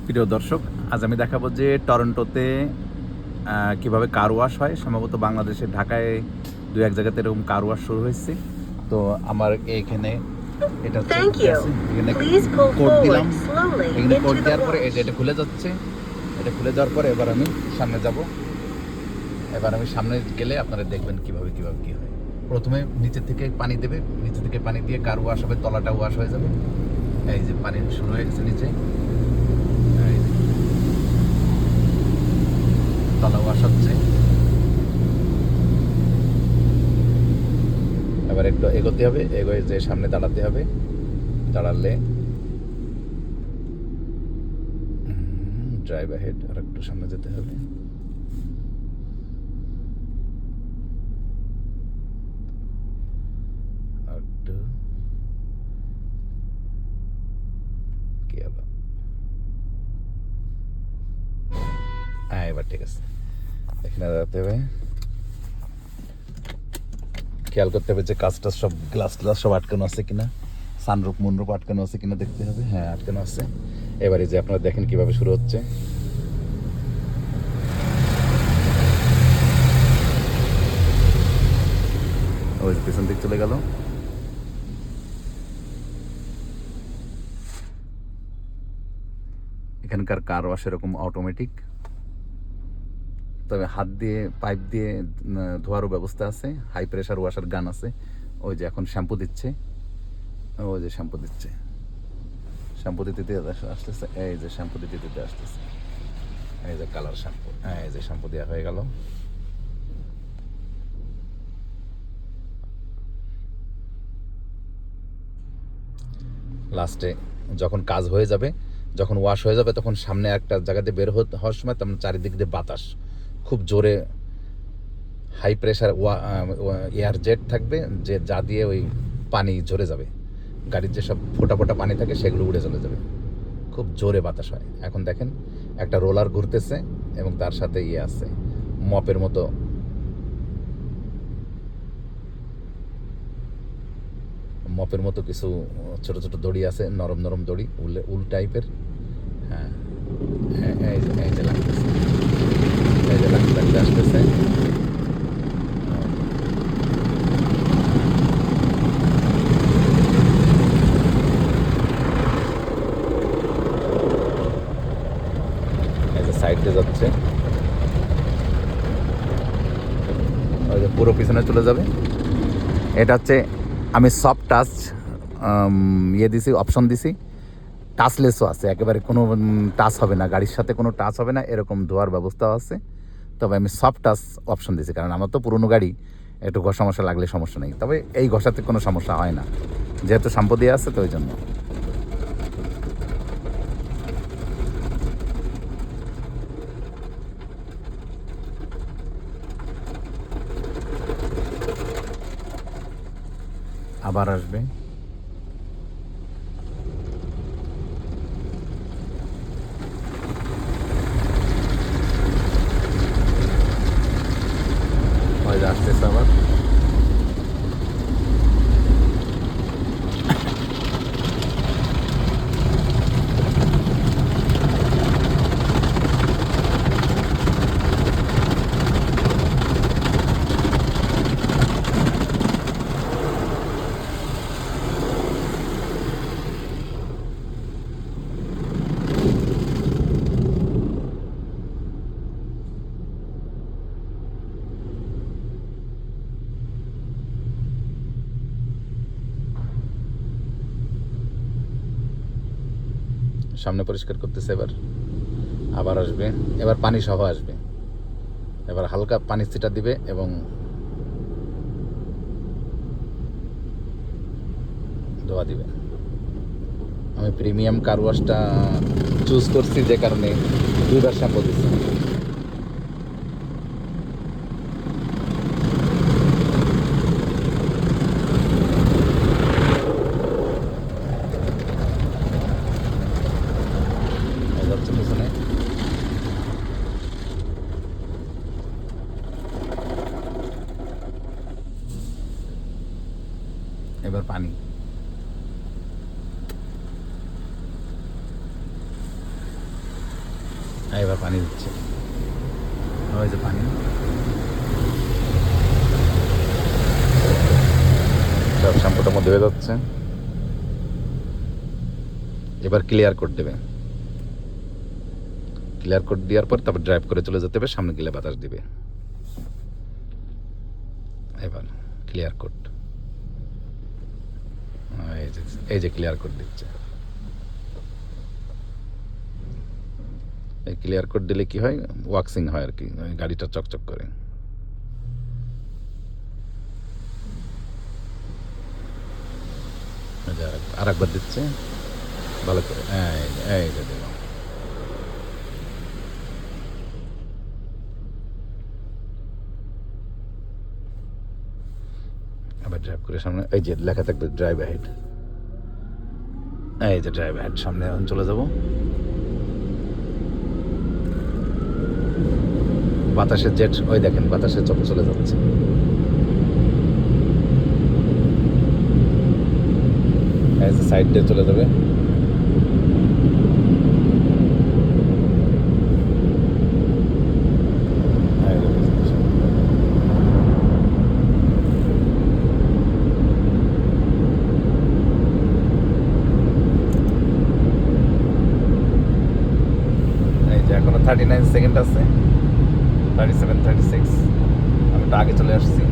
প্রিয় দর্শক, আজ আমি দেখাবো যে টরন্টোতে কিভাবে কার ওয়াশ হয়। সম্ভবত বাংলাদেশের ঢাকায় দু এক জায়গাতে এরকম কার ওয়াশ শুরু হয়েছে। তো আমার এইখানে এটা হচ্ছে এখানে কোড দিলাম। এখানে কোড দেওয়ার পরে এই যে এটা খুলে যাচ্ছে। এটা খুলে যাওয়ার পরে এবার আমি সামনে যাব। এবার আমি সামনে গেলে আপনারা দেখবেন কিভাবে কি হয়। প্রথমে নিচে থেকে পানি দেবে, নিচে থেকে পানি দিয়ে কার ওয়াশ হবে, তলাটা ওয়াশ হয়ে যাবে। এই যে পানি শুরু হয়ে গেছে নিচে, এই যে তলা ওয়াশ হচ্ছে। এবার একটু এগোতে হবে, এগোয়ে যে সামনে দাঁড়াতে হবে, দাঁড়ালে ড্রাইভ হেড আর একটু সামনে যেতে হবে। আর একটু কি হলো, হ্যাঁ এবার ঠিক আছে। এখানে দাঁড়াতে হবে, খেয়াল করতে হবে যে কাজটা সব গ্লাস সব আটকানো আছে কিনা, সানরুফ মুনরুফ আটকানো আছে কিনা দেখতে হবে। হ্যাঁ আটকানো আছে। এবারে যে আপনারা দেখেন কিভাবে শুরু হচ্ছে। ওই যে পেছন দিক চলে গেল। এখানকার কার ওয়াশ এরকম অটোমেটিক, তবে হাত দিয়ে পাইপ দিয়ে ধোয়ারও ব্যবস্থা আছে। হাই প্রেশার ওয়াশার গান আছে। ওই যে এখন শ্যাম্পু দিচ্ছে, ওই যে শ্যাম্পু দিচ্ছে, শ্যাম্পু দিতে আসতেছে। এই যে শ্যাম্পু দিতে আসতেছে, এই যে কালার শ্যাম্পু, এই যে শ্যাম্পু দেওয়া হয়ে গেল। লাস্টে যখন কাজ হয়ে যাবে, যখন ওয়াশ হয়ে যাবে, তখন সামনে একটা জায়গাতে বের হওয়ার সময় তখন চারিদিক দিয়ে বাতাস খুব জোরে, হাই প্রেশার এয়ার জেট থাকবে, যে যা দিয়ে ওই পানি ঝরে যাবে। গাড়ির যেসব ফোটা ফোটা পানি থাকে সেগুলো উড়ে চলে যাবে। খুব জোরে বাতাস হয়। এখন দেখেন একটা রোলার ঘুরতেছে এবং তার সাথে আছে মপের মতো, মপের মতো কিছু ছোট ছোট দড়ি আছে, নরম নরম দড়ি, উল টাইপের। হ্যাঁ, এই যে লাগতেছে, এই যে লাগতে আসতেছে। এই যে সাইড দিয়ে যাচ্ছে, ওই যে পুরো পিছনে চলে যাবে। এটা হচ্ছে আমি সফট টাচ দিছি, অপশন দিছি। টাচলেসও আছে, একেবারে কোনো টাচ হবে না, গাড়ির সাথে কোনো টাচ হবে না, এরকম ধোয়ার ব্যবস্থাও আছে। তবে আমি সফট টাচ অপশন দিয়েছি, কারণ আমার তো পুরনো গাড়ি, একটু ঘষা মশা লাগলে সমস্যা নেই। তবে এই ঘষাতে কোনো সমস্যা হয় না, যেহেতু শ্যাম্পু দিয়ে আছে তো ওই জন্য। আবার আসবে, আসতেছে আবার। সামনে পরিষ্কার করতেছে, এবার আবার আসবে। এবার পানি সহ আসবে, এবার হালকা পানি ছিটা দিবে এবং ধোয়া দিবে। আমি প্রিমিয়াম কার ওয়াশটা চুজ করছি যে কারণে দুইবার শ্যাম্পু দিচ্ছি। যাচ্ছে পিছনে, এবার পানি, এবার পানি দিচ্ছে, ওই যে পানি সব শ্যাম্পুটার মধ্যে হয়ে যাচ্ছে। এবার ক্লিয়ার কোট দেবে, ক্লিয়ার কোট দেওয়ার পর তারপর ড্রাইভ করে চলে যেতে হবে, সামনে গেলে বাতাস দিবে। এবার ক্লিয়ার কোট, এই যে ক্লিয়ার কোট দিচ্ছে। এই ক্লিয়ার কোট দিলে কি হয়, ওয়াক্সিং হয় আর কি, ওই গাড়িটা চকচক করে। আর একবার দিচ্ছে ভালো করে, এই যে দিলাম। আবার ড্রাইভ করে সামনে, এই যে লেখা থাকবে ড্রাইভ অ্যাহেড, এই যে ড্রাইভ অ্যাহেড, সামনে এখন চলে যাব। বাতাসের জেট, ওই দেখেন বাতাসের চপ চলে যাচ্ছে। এই যে সাইড দিয়ে চলে যাবে। এই যে এখনো 39 সেকেন্ড আছে, 37, 36, আমি একটু আগে চলে আসছি।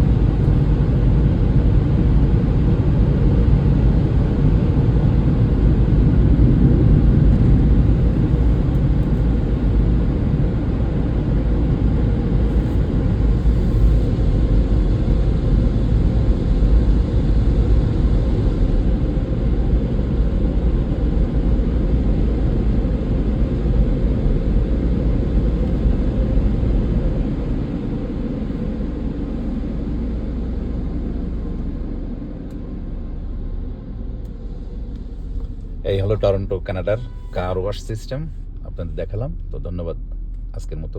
এই হলো টরন্টো কানাডার কার ওয়াশ সিস্টেম, আপনাদের দেখালাম। তো ধন্যবাদ আজকের মতো।